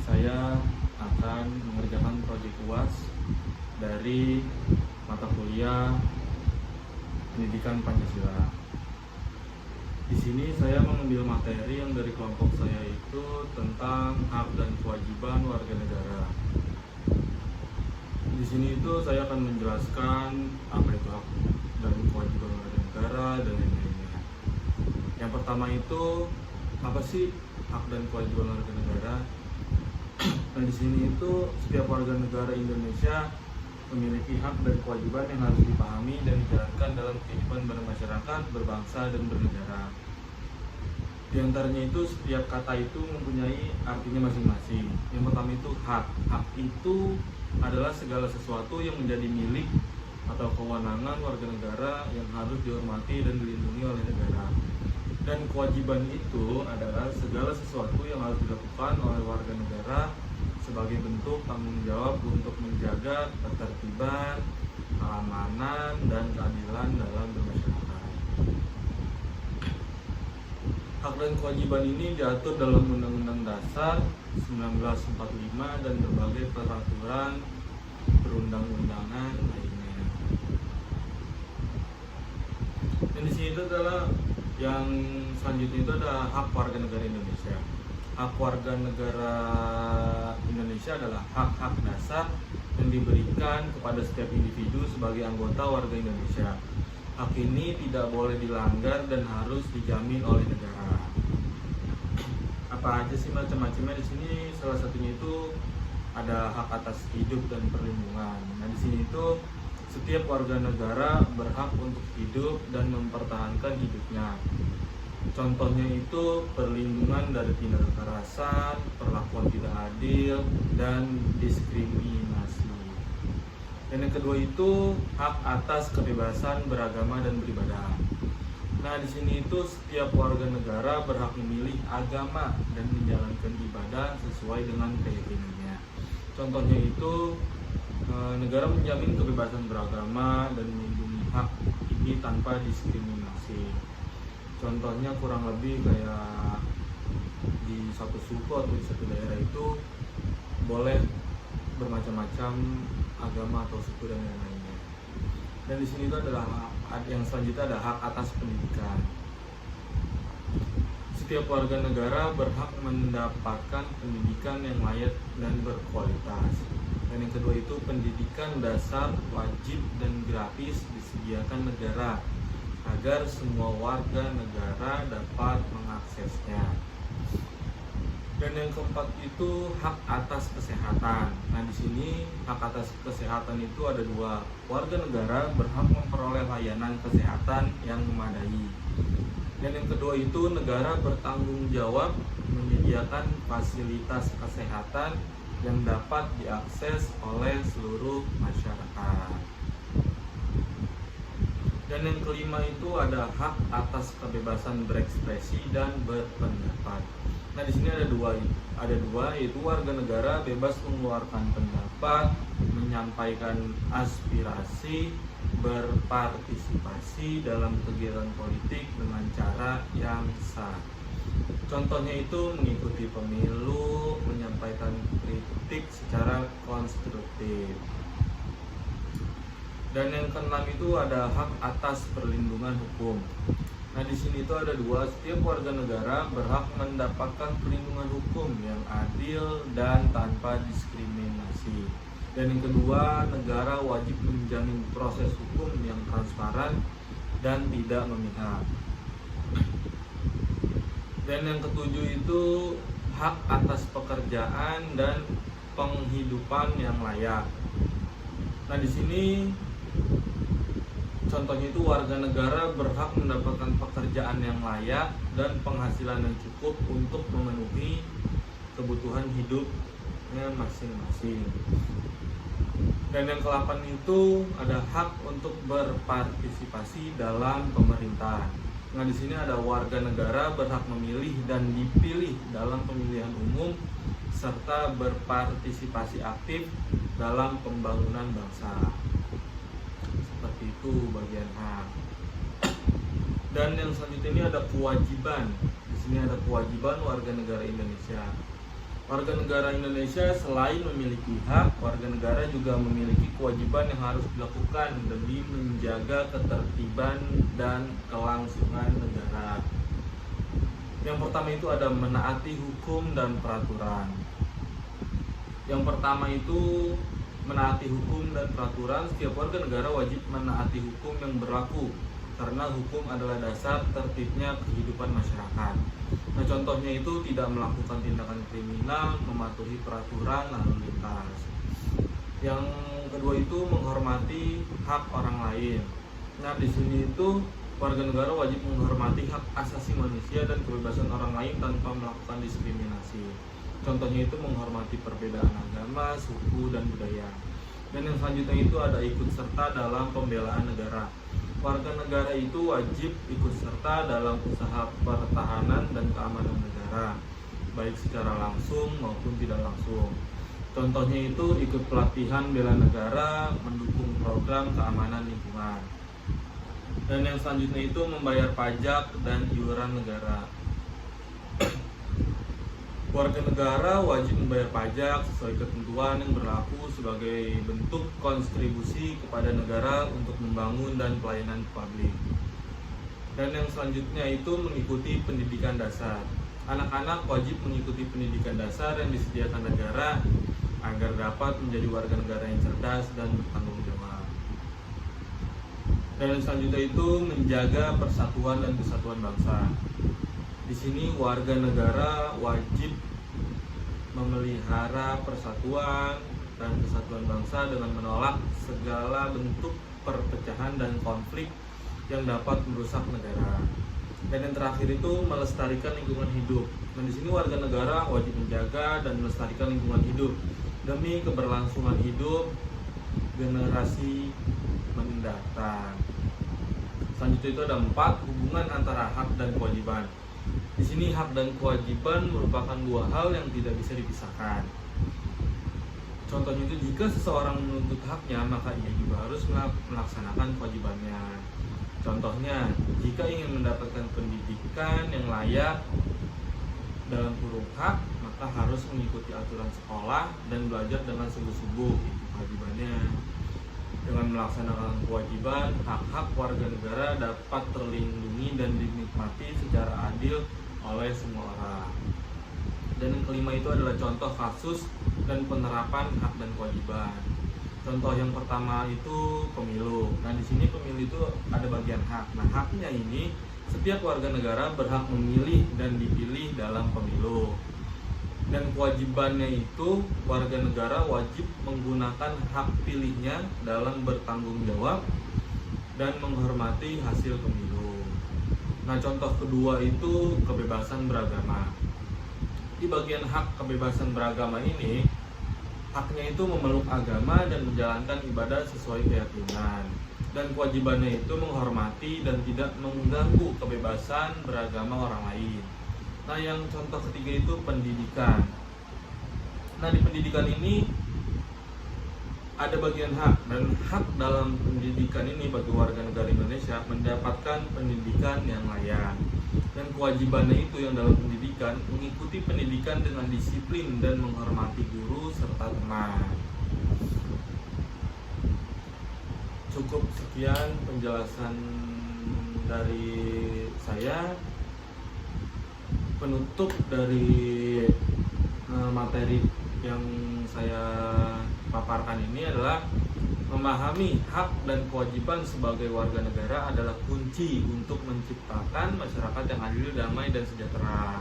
saya akan mengerjakan proyek UAS dari mata kuliah Pendidikan Pancasila. Di sini saya mengambil materi yang dari kelompok saya itu tentang hak dan kewajiban warga negara. Di sini itu saya akan menjelaskan apa itu hak dan kewajiban warga negara dan lain-lainnya. Yang pertama itu apa sih hak dan kewajiban warga negara? Nah, di sini itu setiap warga negara Indonesia memiliki hak dan kewajiban yang harus dipahami dan dijalankan dalam kehidupan bermasyarakat, berbangsa, dan bernegara. Di antaranya itu setiap kata itu mempunyai artinya masing-masing. Yang pertama itu hak. Hak itu adalah segala sesuatu yang menjadi milik atau kewenangan warga negara yang harus dihormati dan dilindungi oleh negara. Dan kewajiban itu adalah segala sesuatu yang harus dilakukan oleh warga negara sebagai bentuk tanggung jawab untuk menjaga ketertiban, keamanan, dan keadilan dalam bermasyarakat. Hak dan kewajiban ini diatur dalam Undang-Undang Dasar 1945 dan berbagai peraturan perundang-undangan lainnya. Dan di sini itu adalah yang selanjutnya itu ada hak warga negara Indonesia. Hak warga negara Indonesia adalah hak-hak dasar yang diberikan kepada setiap individu sebagai anggota warga Indonesia. Hak ini tidak boleh dilanggar dan harus dijamin oleh negara. Apa aja sih macam-macamnya di sini? Salah satunya itu ada hak atas hidup dan perlindungan. Nah, di sini itu setiap warga negara berhak untuk hidup dan mempertahankan hidupnya. Contohnya itu perlindungan dari tindak kekerasan, perlakuan tidak adil, dan diskriminasi. Dan yang kedua itu hak atas kebebasan beragama dan beribadah. Nah, di sini itu setiap warga negara berhak memilih agama dan menjalankan ibadah sesuai dengan keyakinannya. Contohnya itu negara menjamin kebebasan beragama dan melindungi hak ini tanpa diskriminasi. Contohnya kurang lebih kayak di satu suku atau di satu daerah itu boleh bermacam-macam agama atau suku dan lain-lainnya. Dan di sini itu adalah yang selanjutnya ada hak atas pendidikan. Setiap warga negara berhak mendapatkan pendidikan yang layak dan berkualitas. Dan yang kedua itu pendidikan dasar wajib dan gratis disediakan negara agar semua warga negara dapat mengaksesnya. Dan yang keempat itu hak atas kesehatan. Nah, di sini hak atas kesehatan itu ada dua. Warga negara berhak memperoleh layanan kesehatan yang memadai. Dan yang kedua itu negara bertanggung jawab menyediakan fasilitas kesehatan yang dapat diakses oleh seluruh masyarakat. Dan yang kelima itu ada hak atas kebebasan berekspresi dan berpendapat. Nah, di sini ada dua yaitu warga negara bebas mengeluarkan pendapat, menyampaikan aspirasi, berpartisipasi dalam kegiatan politik dengan cara yang sah. Contohnya itu mengikuti pemilu, menyampaikan kritik secara konstruktif. Dan yang keenam itu ada hak atas perlindungan hukum. Nah, di sini itu ada dua. Setiap warga negara berhak mendapatkan perlindungan hukum yang adil dan tanpa diskriminasi. Dan yang kedua, negara wajib menjamin proses hukum yang transparan dan tidak memihak. Dan yang ketujuh itu hak atas pekerjaan dan penghidupan yang layak. Nah, di sini contohnya itu warga negara berhak mendapatkan pekerjaan yang layak dan penghasilan yang cukup untuk memenuhi kebutuhan hidupnya masing-masing. Dan yang ke-8 itu ada hak untuk berpartisipasi dalam pemerintah. Nah, di sini ada warga negara berhak memilih dan dipilih dalam pemilihan umum serta berpartisipasi aktif dalam pembangunan bangsa. Seperti itu bagian hak. Dan yang selanjutnya ini ada kewajiban. Di sini ada kewajiban warga negara Indonesia. Warga negara Indonesia selain memiliki hak, warga negara juga memiliki kewajiban yang harus dilakukan demi menjaga ketertiban dan kelangsungan negara. Yang pertama itu ada menaati hukum dan peraturan. Yang pertama itu menaati hukum dan peraturan. Setiap warga negara wajib menaati hukum yang berlaku karena hukum adalah dasar tertibnya kehidupan masyarakat. Nah, contohnya itu tidak melakukan tindakan kriminal, mematuhi peraturan lalu lintas. Yang kedua itu menghormati hak orang lain. Nah, di sini itu warga negara wajib menghormati hak asasi manusia dan kebebasan orang lain tanpa melakukan diskriminasi. Contohnya itu menghormati perbedaan agama, suku, dan budaya. Dan yang selanjutnya itu ada ikut serta dalam pembelaan negara. Warga negara itu wajib ikut serta dalam usaha pertahanan dan keamanan negara, baik secara langsung maupun tidak langsung. Contohnya itu ikut pelatihan bela negara, mendukung program keamanan lingkungan. Dan yang selanjutnya itu membayar pajak dan iuran negara. Warga negara wajib membayar pajak sesuai ketentuan yang berlaku sebagai bentuk kontribusi kepada negara untuk membangun dan pelayanan publik. Dan yang selanjutnya itu mengikuti pendidikan dasar. Anak-anak wajib mengikuti pendidikan dasar yang disediakan negara agar dapat menjadi warga negara yang cerdas dan bertanggung jawab. Dan yang selanjutnya itu menjaga persatuan dan kesatuan bangsa. Di sini warga negara wajib memelihara persatuan dan kesatuan bangsa dengan menolak segala bentuk perpecahan dan konflik yang dapat merusak negara. Dan yang terakhir itu melestarikan lingkungan hidup. Dan di sini warga negara wajib menjaga dan melestarikan lingkungan hidup demi keberlangsungan hidup generasi mendatang. Selanjutnya itu ada 4 hubungan antara hak dan kewajiban. Di sini hak dan kewajiban merupakan dua hal yang tidak bisa dipisahkan. Contohnya itu jika seseorang menuntut haknya, maka ia juga harus melaksanakan kewajibannya. Contohnya, jika ingin mendapatkan pendidikan yang layak dalam kurung hak, maka harus mengikuti aturan sekolah dan belajar dengan sungguh-sungguh, itu kewajibannya. Dengan melaksanakan kewajiban, hak-hak warga negara dapat terlindungi dan dinikmati secara adil oleh semua orang. Dan yang kelima itu adalah contoh kasus dan penerapan hak dan kewajiban. Contoh yang pertama itu pemilu. Nah, di sini pemilu itu ada bagian hak. Nah, haknya ini setiap warga negara berhak memilih dan dipilih dalam pemilu. Dan kewajibannya itu warga negara wajib menggunakan hak pilihnya dalam bertanggung jawab dan menghormati hasil pemilu. Nah, contoh kedua itu kebebasan beragama. Di bagian hak kebebasan beragama ini, haknya itu memeluk agama dan menjalankan ibadah sesuai keyakinan. Dan kewajibannya itu menghormati dan tidak mengganggu kebebasan beragama orang lain. Nah, yang contoh ketiga itu pendidikan. Nah, di pendidikan ini ada bagian hak, dan hak dalam pendidikan ini bagi warga negara Indonesia mendapatkan pendidikan yang layak. Dan kewajibannya itu yang dalam pendidikan mengikuti pendidikan dengan disiplin dan menghormati guru serta teman. Cukup sekian penjelasan dari saya. Penutup dari materi yang saya paparkan ini adalah memahami hak dan kewajiban sebagai warga negara adalah kunci untuk menciptakan masyarakat yang adil, damai, dan sejahtera.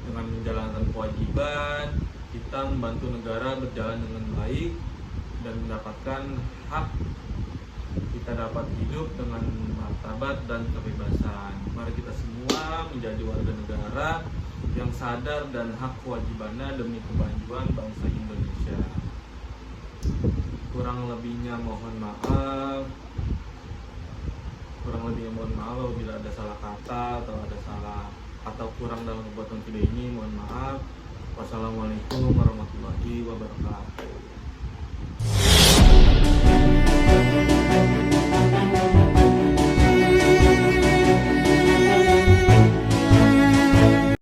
Dengan menjalankan kewajiban, kita membantu negara berjalan dengan baik dan mendapatkan hak. Kita dapat hidup dengan martabat dan kebebasan. Mari kita semua menjadi warga negara yang sadar dan hak kewajibannya demi kemajuan bangsa Indonesia. Kurang lebihnya mohon maaf. Apabila ada salah kata atau kurang dalam pembuatan video ini, mohon maaf. Wassalamualaikum warahmatullahi wabarakatuh.